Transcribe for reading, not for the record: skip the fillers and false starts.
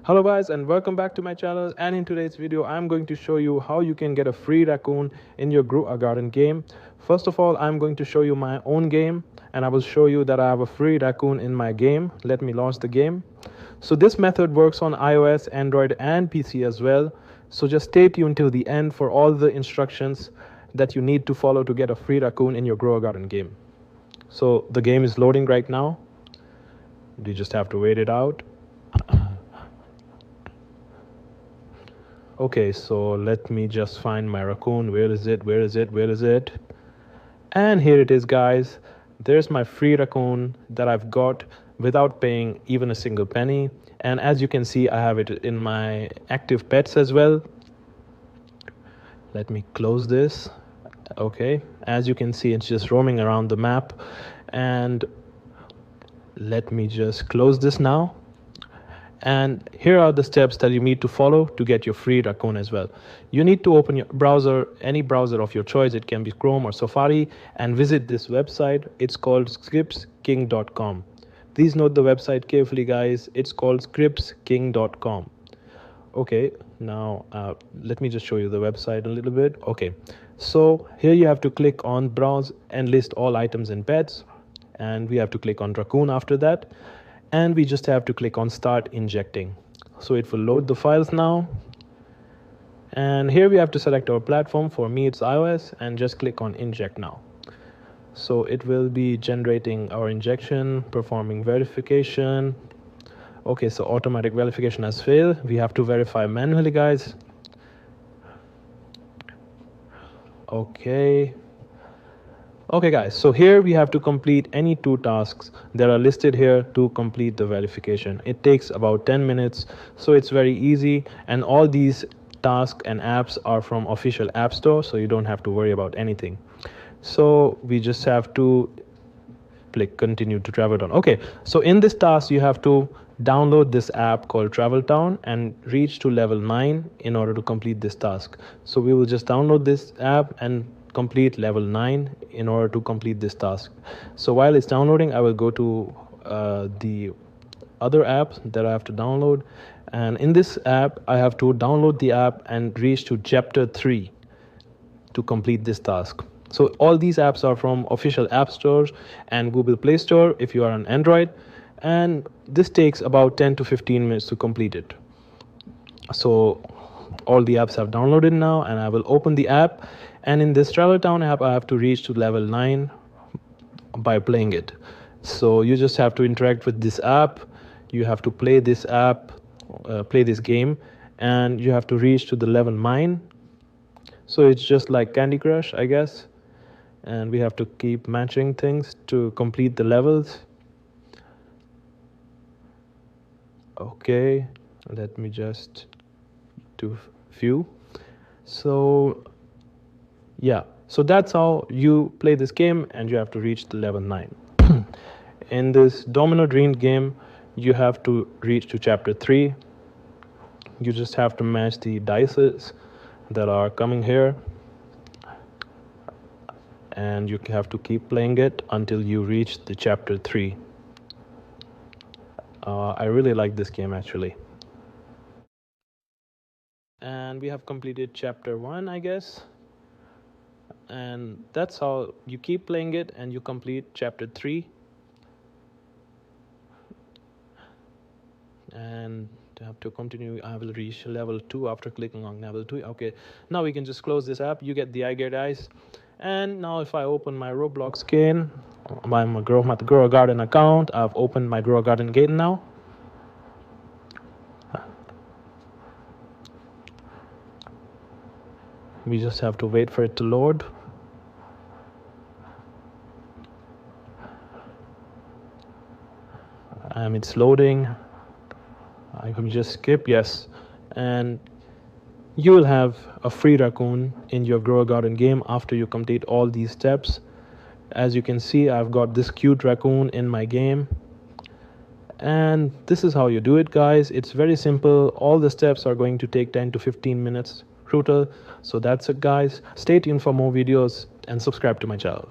Hello guys and welcome back to my channel, and in today's video I'm going to show you how you can get a free raccoon in your Grow a Garden game. First of all, I'm going to show you my own game and I will show you that I have a free raccoon in my game. Let me launch the game. So this method works on iOS, Android and PC as well. So just stay tuned till the end for all the instructions that you need to follow to get a free raccoon in your Grow a Garden game. So the game is loading right now. You just have to wait it out. Okay, so let me just find my raccoon. Where is it? Where is it? Where is it? And here it is, guys. There's my free raccoon that I've got without paying even a single penny. And as you can see, I have it in my active pets as well. Let me close this. Okay, as you can see, it's just roaming around the map. And let me just close this now. And here are the steps that you need to follow to get your free raccoon as well. You need to open your browser, any browser of your choice. It can be Chrome or Safari, and visit this website. It's called scriptsking.com. Please note the website carefully, guys. It's called scriptsking.com. Okay, now let me just show you the website a little bit. Okay, so here you have to click on browse and list all items and pets, and we have to click on raccoon after that. And we just have to click on start injecting. So it will load the files now. And here we have to select our platform. For me it's iOS, and just click on inject now. So it will be generating our injection, performing verification. Okay, so automatic verification has failed. We have to verify manually, guys. Okay guys, so here we have to complete any 2 tasks that are listed here to complete the verification. It takes about 10 minutes, so it's very easy, and all these tasks and apps are from official app store, so you don't have to worry about anything. So we just have to click continue to travel down. Okay, so in this task you have to download this app called Travel Town and reach to level 9 in order to complete this task. So we will just download this app and complete level 9 in order to complete this task. So while it's downloading, I will go to the other app that I have to download, and in this app I have to download the app and reach to chapter 3 to complete this task. So all these apps are from official app stores and Google Play Store if you are on Android, and this takes about 10 to 15 minutes to complete it. So all the apps have downloaded now, and I will open the app, and in this Travel Town app I have to reach to level 9 by playing it. So you just have to interact with this app, you have to play this app, play this game, and you have to reach to the level 9. So it's just like Candy Crush, I guess, and we have to keep matching things to complete the levels. Okay, let me just do few. So yeah, so that's how you play this game, and you have to reach the level 9. In this Domino Dream game, you have to reach to chapter 3. You just have to match the dices that are coming here, and you have to keep playing it until you reach the chapter 3. I really like this game actually. And we have completed chapter 1, I guess. And that's how you keep playing it and you complete chapter 3. And I have to continue. I will reach level 2 after clicking on level 2. Okay, now we can just close this app. You get the I get eyes. And now if I open my Roblox game, my Grow a Garden account, I've opened my Grow a Garden game now. We just have to wait for it to load. It's loading. I can just skip, yes. And you will have a free raccoon in your Grow a Garden game after you complete all these steps. As you can see, I've got this cute raccoon in my game. And this is how you do it, guys. It's very simple. All the steps are going to take 10 to 15 minutes total. So that's it, guys. Stay tuned for more videos and subscribe to my channel.